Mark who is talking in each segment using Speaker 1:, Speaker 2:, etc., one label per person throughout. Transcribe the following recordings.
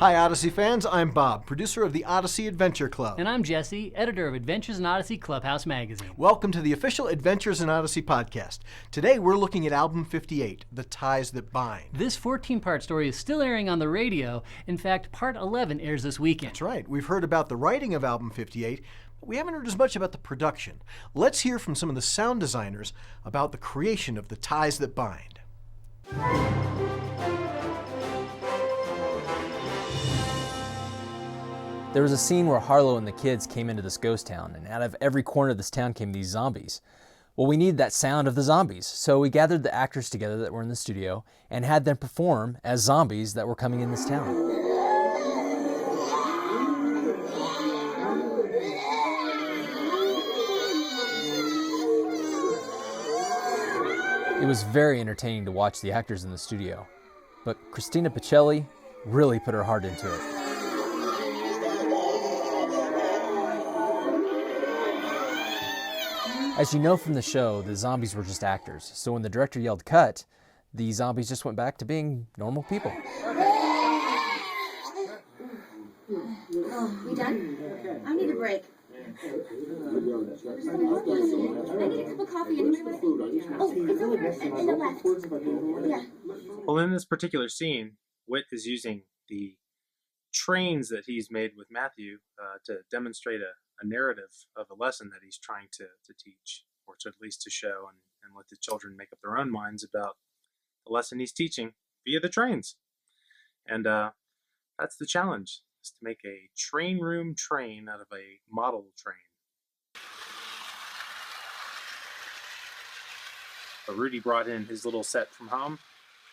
Speaker 1: Hi, Odyssey fans. I'm Bob, producer of the Odyssey Adventure Club.
Speaker 2: And I'm Jesse, editor of Adventures in Odyssey Clubhouse magazine.
Speaker 1: Welcome to the official Adventures in Odyssey podcast. Today we're looking at album 58, The Ties That Bind.
Speaker 2: This 14-part story is still airing on the radio. In fact, part 11 airs this weekend.
Speaker 1: That's right. We've heard about the writing of album 58, but we haven't heard as much about the production. Let's hear from some of the sound designers about the creation of The Ties That Bind.
Speaker 3: There was a scene where Harlow and the kids came into this ghost town, and out of every corner of this town came these zombies. Well, we needed that sound of the zombies, so we gathered the actors together that were in the studio and had them perform as zombies that were coming in this town. It was very entertaining to watch the actors in the studio, but Christina Pacelli really put her heart into it. As you know from the show, the zombies were just actors, so when the director yelled cut, the zombies just went back to being normal people.
Speaker 4: Oh, we done? I need a break. I need a cup of coffee. Anybody want it? Oh, it's over in the left. Yeah.
Speaker 5: Well, in this particular scene, Whit is using the trains that he's made with Matthew to demonstrate a narrative of a lesson that he's trying to teach, or to at least to show and let the children make up their own minds about the lesson he's teaching via the trains. And that's the challenge, is to make a train room train out of a model train. But Rudy brought in his little set from home,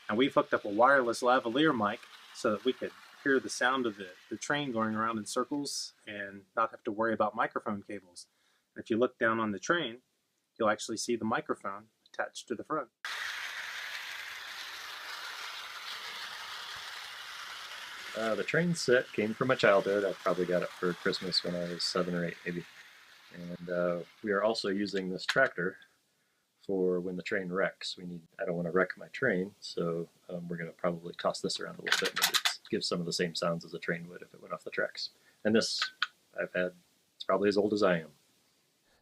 Speaker 5: and we've hooked up a wireless lavalier mic so that we could hear the sound of the train going around in circles and not have to worry about microphone cables. And if you look down on the train, you'll actually see the microphone attached to the front.
Speaker 6: The train set came from my childhood. I probably got it for Christmas when I was 7 or 8 maybe. And we are also using this tractor for when the train wrecks. I don't want to wreck my train, so we're going to probably toss this around a little bit. Maybe give some of the same sounds as a train would if it went off the tracks. And this, it's probably as old as I am.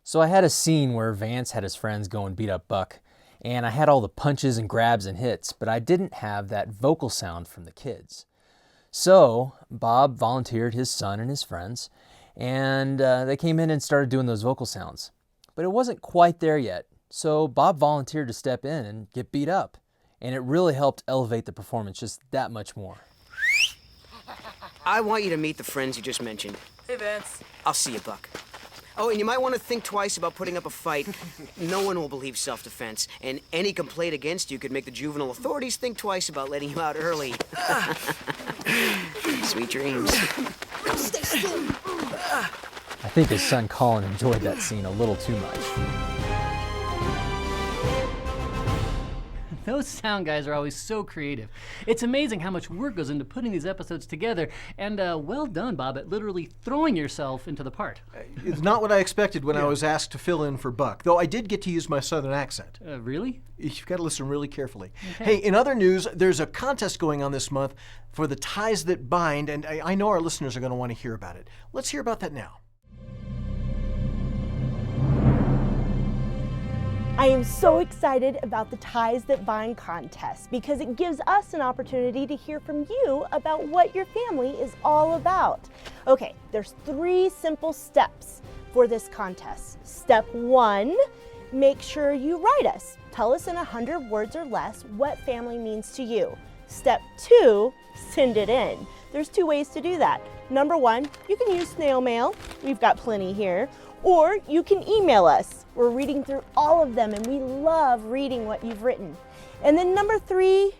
Speaker 3: So I had a scene where Vance had his friends go and beat up Buck, and I had all the punches and grabs and hits, but I didn't have that vocal sound from the kids. So Bob volunteered his son and his friends, and they came in and started doing those vocal sounds. But it wasn't quite there yet, so Bob volunteered to step in and get beat up, and it really helped elevate the performance just that much more.
Speaker 7: I want you to meet the friends you just mentioned.
Speaker 8: Hey, Vance.
Speaker 7: I'll see you, Buck. Oh, and you might want to think twice about putting up a fight. No one will believe self-defense, and any complaint against you could make the juvenile authorities think twice about letting you out early. Sweet dreams.
Speaker 4: Stay still.
Speaker 3: I think his son Colin enjoyed that scene a little too much.
Speaker 2: Those sound guys are always so creative. It's amazing how much work goes into putting these episodes together, and well done, Bob, at literally throwing yourself into the part.
Speaker 1: It's not what I expected when I was asked to fill in for Buck, though I did get to use my southern accent.
Speaker 2: Really?
Speaker 1: You've got to listen really carefully. Okay. Hey, in other news, there's a contest going on this month for the Ties That Bind, and I know our listeners are going to want to hear about it. Let's hear about that now.
Speaker 9: I am so excited about the Ties That Bind contest because it gives us an opportunity to hear from you about what your family is all about. Okay, there's 3 simple steps for this contest. Step 1, make sure you write us. Tell us in 100 words or less what family means to you. Step 2, send it in. There's 2 ways to do that. Number 1, you can use snail mail. We've got plenty here. Or you can email us. We're reading through all of them, and we love reading what you've written. And then number 3,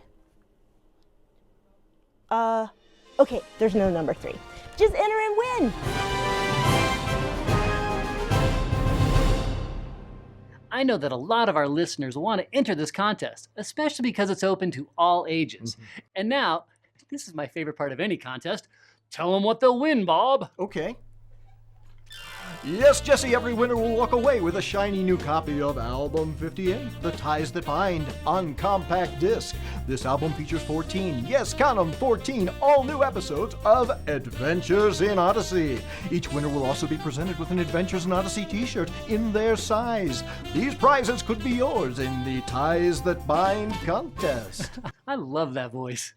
Speaker 9: okay, there's no number 3. Just enter and win.
Speaker 2: I know that a lot of our listeners want to enter this contest, especially because it's open to all ages. Mm-hmm. And now, this is my favorite part of any contest. Tell them what they'll win, Bob.
Speaker 1: Okay. Yes, Jesse, every winner will walk away with a shiny new copy of Album 58, The Ties That Bind, on compact disc. This album features 14, yes, count them, 14 all-new episodes of Adventures in Odyssey. Each winner will also be presented with an Adventures in Odyssey T-shirt in their size. These prizes could be yours in the Ties That Bind contest.
Speaker 2: I love that voice.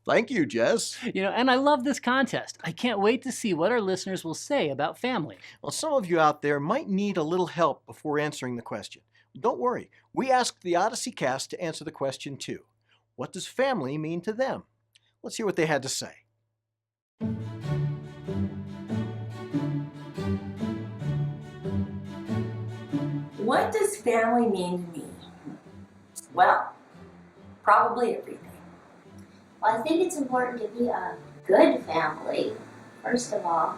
Speaker 1: Thank you, Jess.
Speaker 2: And I love this contest. I can't wait to see what our listeners will say about family.
Speaker 1: Well, some of you out there might need a little help before answering the question. Don't worry. We asked the Odyssey cast to answer the question too. What does family mean to them? Let's hear what they had to say.
Speaker 8: What does family mean to me? Well, probably everything.
Speaker 4: Well, I think it's important to be a good family, first of all,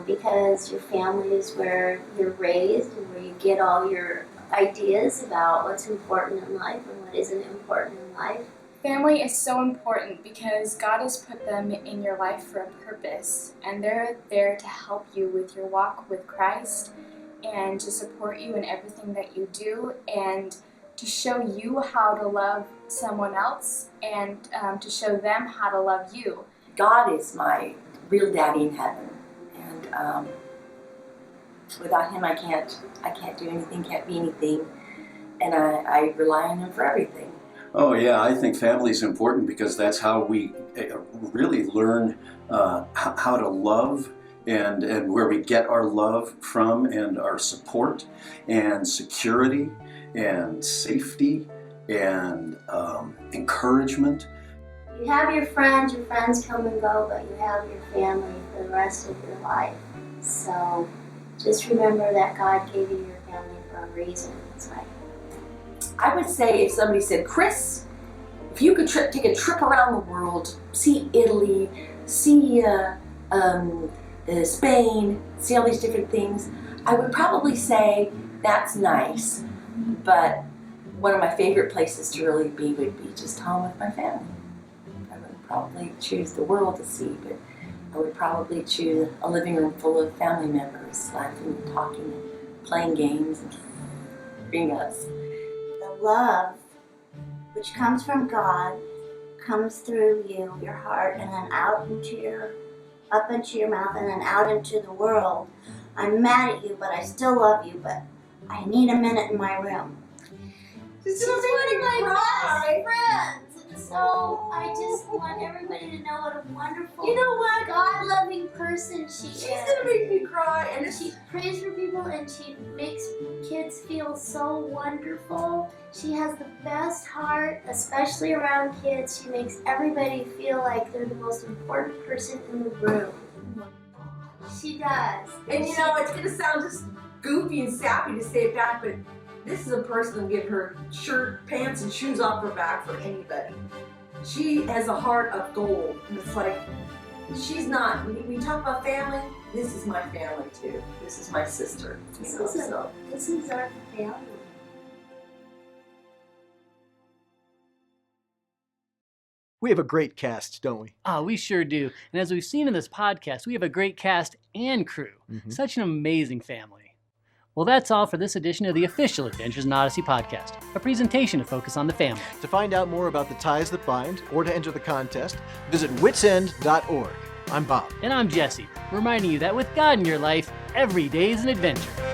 Speaker 4: because your family is where you're raised and where you get all your ideas about what's important in life and what isn't important in life.
Speaker 10: Family is so important because God has put them in your life for a purpose, and they're there to help you with your walk with Christ and to support you in everything that you do and to show you how to love someone else and to show them how to love you.
Speaker 8: God is my real daddy in heaven, and without him I can't do anything, can't be anything, and I rely on him for everything.
Speaker 11: Oh yeah, I think family is important because that's how we really learn how to love and where we get our love from and our support and security and safety and encouragement.
Speaker 4: You have your friends come and go, but you have your family for the rest of your life. So just remember that God gave you your family for a reason. It's like,
Speaker 8: I would say if somebody said, Chris, if you could take a trip around the world, see Italy, see Spain, see all these different things, I would probably say that's nice, but one of my favorite places to really be would be just home with my family. I would probably choose the world to see, but I would probably choose a living room full of family members, laughing and talking and playing games and being us.
Speaker 12: The love which comes from God comes through you, your heart, and then up into your mouth, and then out into the world. I'm mad at you, but I still love you, but I need a minute in my room.
Speaker 4: She's one of my best friends. So I just want everybody to know what a wonderful, God-loving person she is.
Speaker 8: She's gonna make me cry,
Speaker 4: and she prays for people, and she makes kids feel so wonderful. She has the best heart, especially around kids. She makes everybody feel like they're the most important person in the room. She does.
Speaker 8: And it's gonna sound just goofy and sappy to say it back, but this is a person who give her shirt, pants, and shoes off her back for anybody. She has a heart of gold, and it's like, she's not, when we talk about family, this is my family too. This is my sister.
Speaker 4: This is our family.
Speaker 1: We have a great cast, don't we?
Speaker 2: We sure do. And as we've seen in this podcast, we have a great cast and crew. Such an amazing family. Well, that's all for this edition of the official Adventures in Odyssey podcast, a presentation to focus on the family.
Speaker 1: To find out more about the ties that bind or to enter the contest, visit witsend.org. I'm Bob.
Speaker 2: And I'm Jesse, reminding you that with God in your life, every day is an adventure.